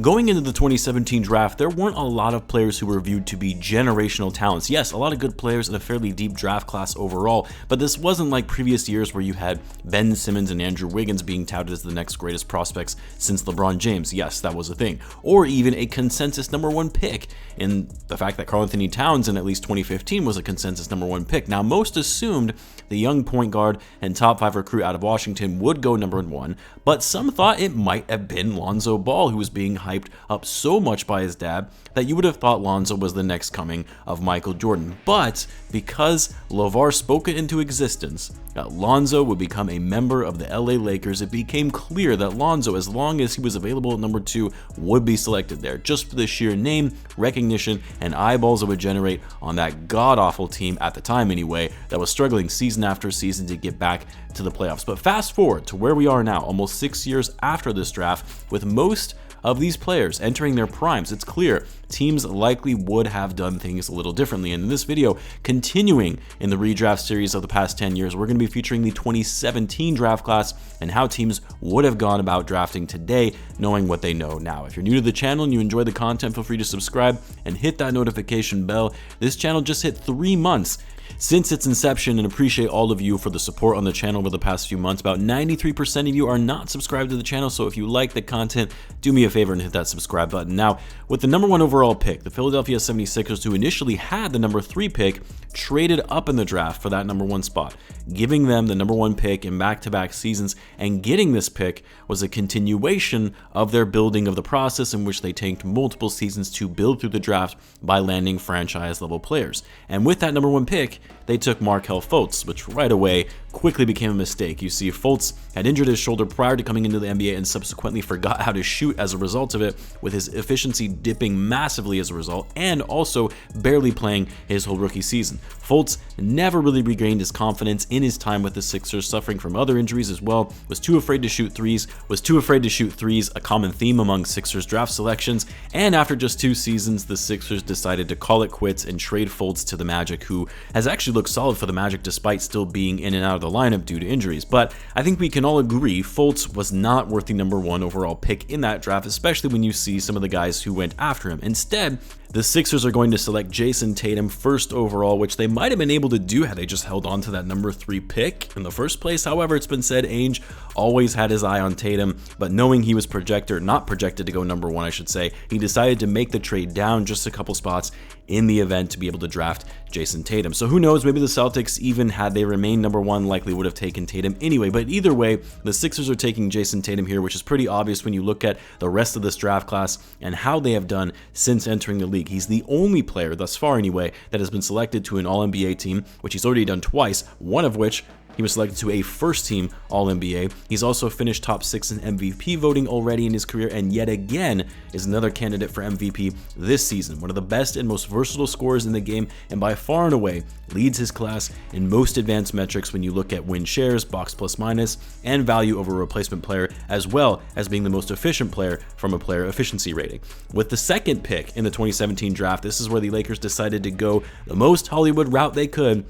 Going into the 2017 draft, there weren't a lot of players who were viewed to be generational talents. Yes, a lot of good players in a fairly deep draft class overall, but this wasn't like previous years where you had Ben Simmons and Andrew Wiggins being touted as the next greatest prospects since LeBron James. Yes, that was a thing. Or even a consensus number 1 pick in the fact that Karl-Anthony Towns in at least 2015 was a consensus number 1 pick. Now, most assumed the young point guard and top 5 recruit out of Washington would go number 1, but some thought it might have been Lonzo Ball, who was being hyped up so much by his dad that you would have thought Lonzo was the next coming of Michael Jordan. But because LeVar spoke it into existence that Lonzo would become a member of the LA Lakers, it became clear that Lonzo, as long as he was available at number 2, would be selected there, just for the sheer name, recognition, and eyeballs it would generate on that god-awful team at the time anyway, that was struggling season after season to get back to the playoffs. But fast forward to where we are now, almost 6 years after this draft, with most of these players entering their primes, it's clear teams likely would have done things a little differently. And in this video, continuing in the redraft series of the past 10 years, we're going to be featuring the 2017 draft class and how teams would have gone about drafting today, knowing what they know now. If you're new to the channel and you enjoy the content, feel free to subscribe and hit that notification bell. This channel just hit 3 months since its inception, and appreciate all of you for the support on the channel over the past few months. About 93% of you are not subscribed to the channel, so if you like the content, do me a favor and hit that subscribe button. Now, with the number 1 overall pick, the Philadelphia 76ers, who initially had the number 3 pick, traded up in the draft for that number 1 spot, giving them the number 1 pick in back-to-back seasons, and getting this pick was a continuation of their building of the process in which they tanked multiple seasons to build through the draft by landing franchise-level players. And with that number 1 pick, they took Markelle Fultz, which right away quickly became a mistake. You see, Fultz had injured his shoulder prior to coming into the NBA and subsequently forgot how to shoot as a result of it, with his efficiency dipping massively as a result, and also barely playing his whole rookie season. Fultz never really regained his confidence in his time with the Sixers, suffering from other injuries as well, was too afraid to shoot threes, a common theme among Sixers draft selections, and after just 2 seasons, the Sixers decided to call it quits and trade Fultz to the Magic, who has actually looked solid for the Magic despite still being in and out of the lineup due to injuries. But I think we can all agree Fultz was not worth the number 1 overall pick in that draft, especially when you see some of the guys who went after him. Instead, the Sixers are going to select Jayson Tatum 1st overall, which they might have been able to do had they just held on to that number 3 pick in the first place. However, it's been said Ainge always had his eye on Tatum, but knowing he was not projected to go number 1, I should say, he decided to make the trade down just a couple spots in the event to be able to draft Jayson Tatum. So who knows, maybe the Celtics, even had they remained number 1, likely would have taken Tatum anyway. But either way, the Sixers are taking Jayson Tatum here, which is pretty obvious when you look at the rest of this draft class and how they have done since entering the league. He's the only player, thus far anyway, that has been selected to an All-NBA team, which he's already done twice, one of which he was selected to a first-team All-NBA. He's also finished top 6 in MVP voting already in his career, and yet again is another candidate for MVP this season. One of the best and most versatile scorers in the game, and by far and away leads his class in most advanced metrics when you look at win shares, box plus minus, and value over replacement player, as well as being the most efficient player from a player efficiency rating. With the 2nd pick in the 2017 draft, this is where the Lakers decided to go the most Hollywood route they could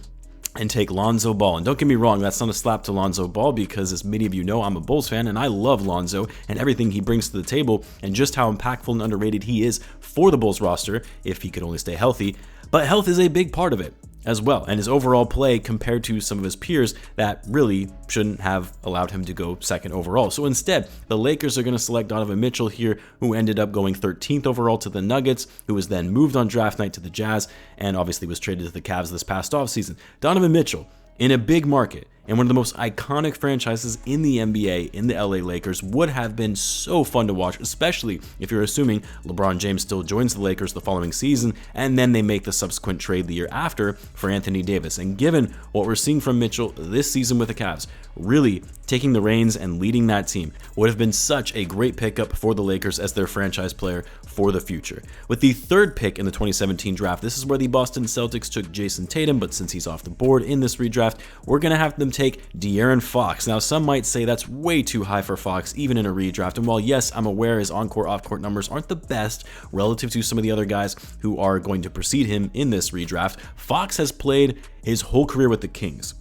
and take Lonzo Ball. And don't get me wrong, that's not a slap to Lonzo Ball, because as many of you know, I'm a Bulls fan and I love Lonzo and everything he brings to the table and just how impactful and underrated he is for the Bulls roster if he could only stay healthy. But health is a big part of it as well, and his overall play compared to some of his peers that really shouldn't have allowed him to go 2nd overall. So instead, the Lakers are going to select Donovan Mitchell here, who ended up going 13th overall to the Nuggets, who was then moved on draft night to the Jazz, and obviously was traded to the Cavs this past offseason. Donovan Mitchell, in a big market and one of the most iconic franchises in the NBA, in the LA Lakers, would have been so fun to watch, especially if you're assuming LeBron James still joins the Lakers the following season, and then they make the subsequent trade the year after for Anthony Davis. And given what we're seeing from Mitchell this season with the Cavs, really taking the reins and leading that team would have been such a great pickup for the Lakers as their franchise player for the future. With the 3rd pick in the 2017 draft, this is where the Boston Celtics took Jayson Tatum, but since he's off the board in this redraft, we're going to have them take De'Aaron Fox. Now, some might say that's way too high for Fox, even in a redraft. And while yes, I'm aware his on-court, off-court numbers aren't the best relative to some of the other guys who are going to precede him in this redraft, Fox has played his whole career with the Kings.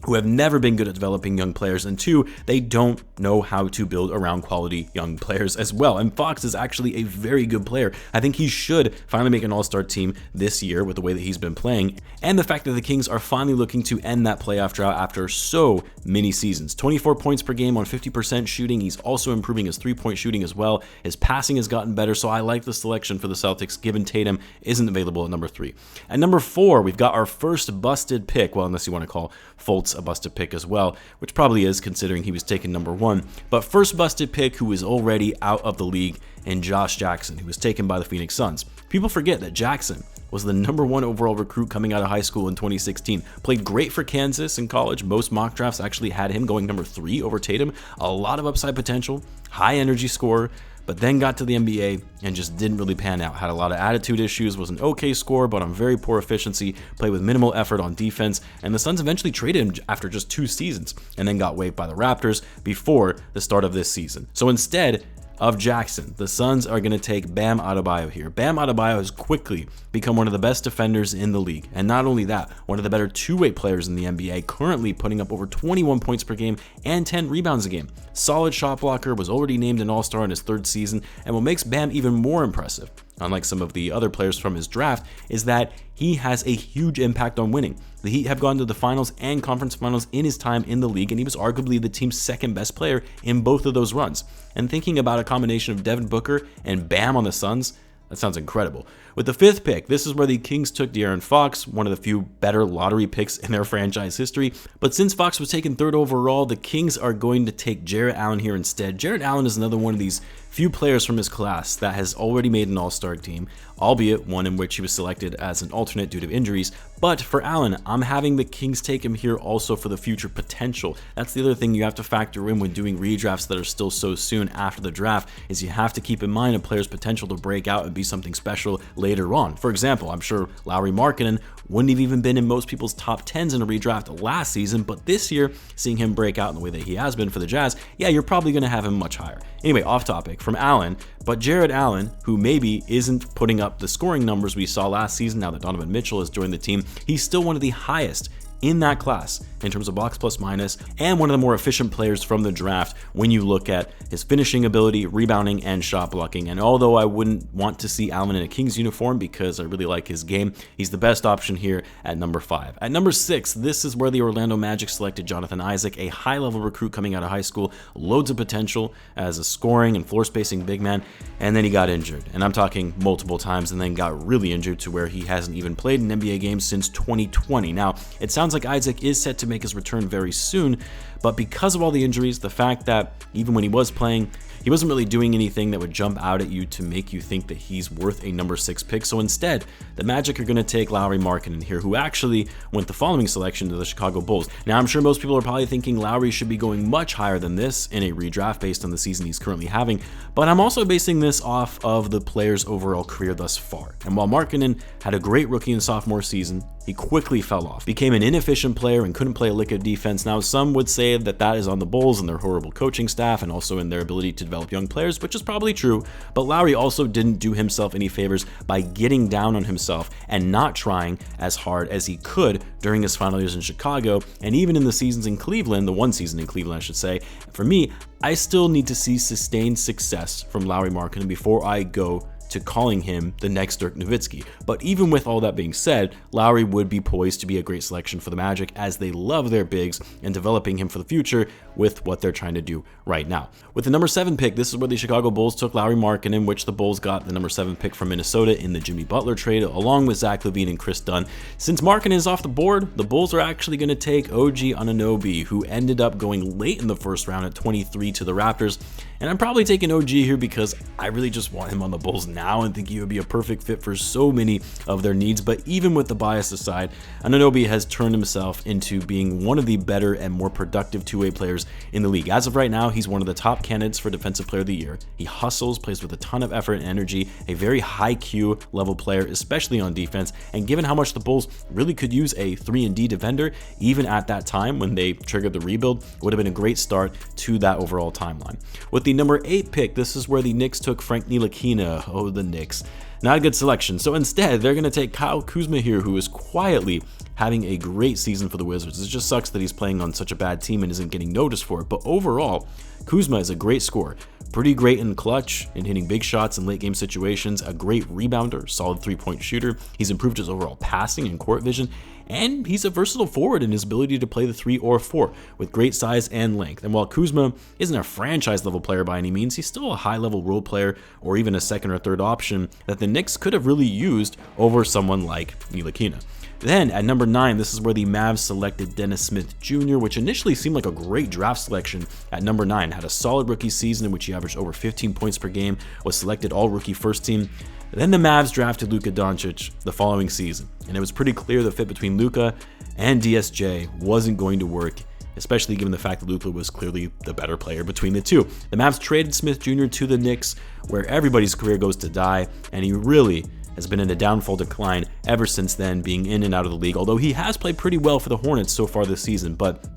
who have never been good at developing young players, and 2, they don't know how to build around quality young players as well. And Fox is actually a very good player. I think he should finally make an all-star team this year with the way that he's been playing, and the fact that the Kings are finally looking to end that playoff drought after so many seasons. 24 points per game on 50% shooting. He's also improving his three-point shooting as well. His passing has gotten better, so I like the selection for the Celtics, given Tatum isn't available at number 3. At number 4, we've got our first busted pick, well, unless you want to call Fultz a busted pick as well, which probably is considering he was taken number 1. But first busted pick who is already out of the league, and Josh Jackson, who was taken by the Phoenix Suns. People forget that Jackson was the number 1 overall recruit coming out of high school in 2016. Played great for Kansas in college. Most mock drafts actually had him going number 3 over Tatum. A lot of upside potential, high energy scorer, but then got to the NBA and just didn't really pan out. Had a lot of attitude issues, was an okay scorer, but on very poor efficiency, played with minimal effort on defense, and the Suns eventually traded him after just 2 seasons, and then got waived by the Raptors before the start of this season. So instead of Jackson, the Suns are going to take Bam Adebayo here. Bam Adebayo has quickly become one of the best defenders in the league, and not only that, one of the better two-way players in the NBA, currently putting up over 21 points per game and 10 rebounds a game. Solid shot blocker, was already named an All-Star in his 3rd season, and what makes Bam even more impressive, unlike some of the other players from his draft, is that he has a huge impact on winning. The Heat have gone to the finals and conference finals in his time in the league, and he was arguably the team's 2nd best player in both of those runs. And thinking about a combination of Devin Booker and Bam on the Suns, that sounds incredible. With the 5th pick, this is where the Kings took De'Aaron Fox, one of the few better lottery picks in their franchise history. But since Fox was taken 3rd overall, the Kings are going to take Jarrett Allen here instead. Jarrett Allen is another one of these few players from his class that has already made an all-star team, albeit one in which he was selected as an alternate due to injuries. But for Allen, I'm having the Kings take him here also for the future potential. That's the other thing you have to factor in when doing redrafts that are still so soon after the draft, is you have to keep in mind a player's potential to break out and be something special later on. For example, I'm sure Lauri Markkanen wouldn't have even been in most people's top 10s in a redraft last season, but this year, seeing him break out in the way that he has been for the Jazz, yeah, you're probably going to have him much higher. Anyway, off topic from Allen, but Jarrett Allen, who maybe isn't putting up the scoring numbers we saw last season now that Donovan Mitchell has joined the team, he's still one of the highest in that class in terms of box plus minus, and one of the more efficient players from the draft when you look at his finishing ability, rebounding, and shot blocking. And although I wouldn't want to see Allen in a Kings uniform because I really like his game, he's the best option here at number 5. At number 6, this is where the Orlando Magic selected Jonathan Isaac, a high-level recruit coming out of high school, loads of potential as a scoring and floor spacing big man, and then he got injured. And I'm talking multiple times, and then got really injured to where he hasn't even played an NBA game since 2020. Now, it sounds like Isaac is set to make his return very soon, but because of all the injuries, the fact that even when he was playing, he wasn't really doing anything that would jump out at you to make you think that he's worth a number 6 pick. So instead, the Magic are going to take Lauri Markkanen here, who actually went the following selection to the Chicago Bulls. Now, I'm sure most people are probably thinking Lauri should be going much higher than this in a redraft based on the season he's currently having, but I'm also basing this off of the player's overall career thus far. And while Markkanen had a great rookie and sophomore season, he quickly fell off, became an inefficient player, and couldn't play a lick of defense. Now, some would say that that is on the Bulls and their horrible coaching staff, and also in their ability to develop young players, which is probably true, but Lauri also didn't do himself any favors by getting down on himself and not trying as hard as he could during his final years in Chicago, and even in the seasons in Cleveland, the one season in Cleveland, I should say. For me, I still need to see sustained success from Lauri Markkanen before I go to calling him the next Dirk Nowitzki. But even with all that being said, Lauri would be poised to be a great selection for the Magic, as they love their bigs and developing him for the future with what they're trying to do right now. With the number 7 pick, this is where the Chicago Bulls took Lauri Markkanen, which the Bulls got the number 7 pick from Minnesota in the Jimmy Butler trade, along with Zach LaVine and Chris Dunn. Since Markkanen is off the board, the Bulls are actually going to take OG Anunoby, who ended up going late in the first round at 23 to the Raptors. And I'm probably taking OG here because I really just want him on the Bulls now and think he would be a perfect fit for so many of their needs. But even with the bias aside, Anunoby has turned himself into being one of the better and more productive two-way players in the league. As of right now, he's one of the top candidates for Defensive Player of the Year. He hustles, plays with a ton of effort and energy, a very high Q level player, especially on defense. And given how much the Bulls really could use a 3-and-D defender, even at that time when they triggered the rebuild, would have been a great start to that overall timeline. With the the number 8 pick, this is where the Knicks took Frank Ntilikina. Oh, the Knicks. Not a good selection. So instead, they're going to take Kyle Kuzma here, who is quietly having a great season for the Wizards. It just sucks that he's playing on such a bad team and isn't getting noticed for it. But overall, Kuzma is a great scorer. Pretty great in clutch and hitting big shots in late game situations, a great rebounder, solid three-point shooter. He's improved his overall passing and court vision, and he's a versatile forward in his ability to play the 3 or 4 with great size and length. And while Kuzma isn't a franchise level player by any means, he's still a high level role player or even a second or third option that the Knicks could have really used over someone like Ntilikina. Then at number 9, this is where the Mavs selected Dennis Smith Jr., which initially seemed like a great draft selection at number 9. Had a solid rookie season in which he averaged over 15 points per game, was selected all rookie first team. Then the Mavs drafted Luka Doncic the following season, and it was pretty clear the fit between Luka and DSJ wasn't going to work, especially given the fact that Luka was clearly the better player between the two. The Mavs traded Smith Jr. to the Knicks, where everybody's career goes to die, and he really has been in a downfall decline ever since then, being in and out of the league, although he has played pretty well for the Hornets so far this season. But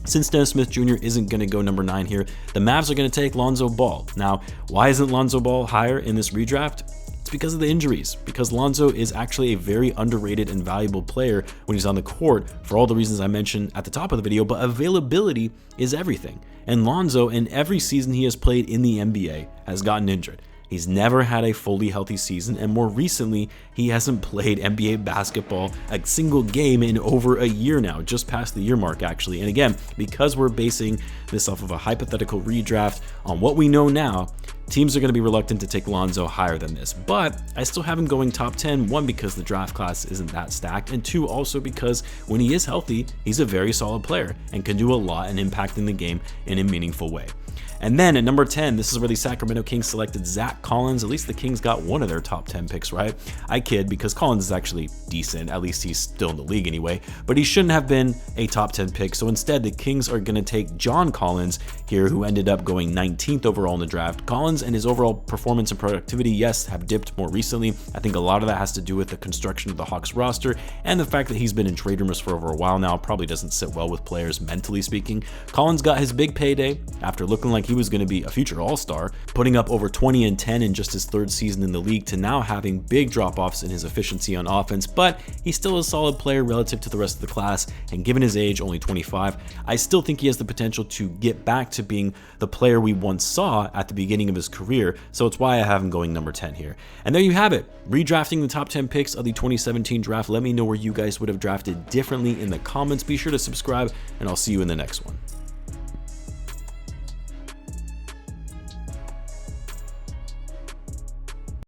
since Dennis Smith Jr. isn't going to go number 9 here, the Mavs are going to take Lonzo Ball. Now, why isn't Lonzo Ball higher in this redraft? It's because of the injuries, because Lonzo is actually a very underrated and valuable player when he's on the court for all the reasons I mentioned at the top of the video, but availability is everything. And Lonzo, in every season he has played in the NBA, has gotten injured. He's never had a fully healthy season, and more recently, he hasn't played NBA basketball a single game in over a year now, just past the year mark actually. And again, because we're basing this off of a hypothetical redraft on what we know now, teams are going to be reluctant to take Lonzo higher than this. But I still have him going top 10, 1, because the draft class isn't that stacked, and 2, also because when he is healthy, he's a very solid player and can do a lot in impacting the game in a meaningful way. And then at number 10, this is where the Sacramento Kings selected Zach Collins. At least the Kings got one of their top 10 picks right. I kid, because Collins is actually decent. At least he's still in the league anyway. But he shouldn't have been a top 10 pick. So instead, the Kings are going to take John Collins here, who ended up going 19th overall in the draft. Collins and his overall performance and productivity, yes, have dipped more recently. I think a lot of that has to do with the construction of the Hawks roster and the fact that he's been in trade rumors for over a while now. Probably doesn't sit well with players mentally speaking. Collins got his big payday after looking like he was going to be a future all-star, putting up over 20 and 10 in just his 3rd season in the league, to now having big drop-offs in his efficiency on offense. But he's still a solid player relative to the rest of the class, and given his age, only 25, I still think he has the potential to get back to being the player we once saw at the beginning of his career. So it's why I have him going number 10 here. And there you have it, redrafting the top 10 picks of the 2017 draft. Let me know where you guys would have drafted differently in the comments. Be sure to subscribe, and I'll see you in the next one.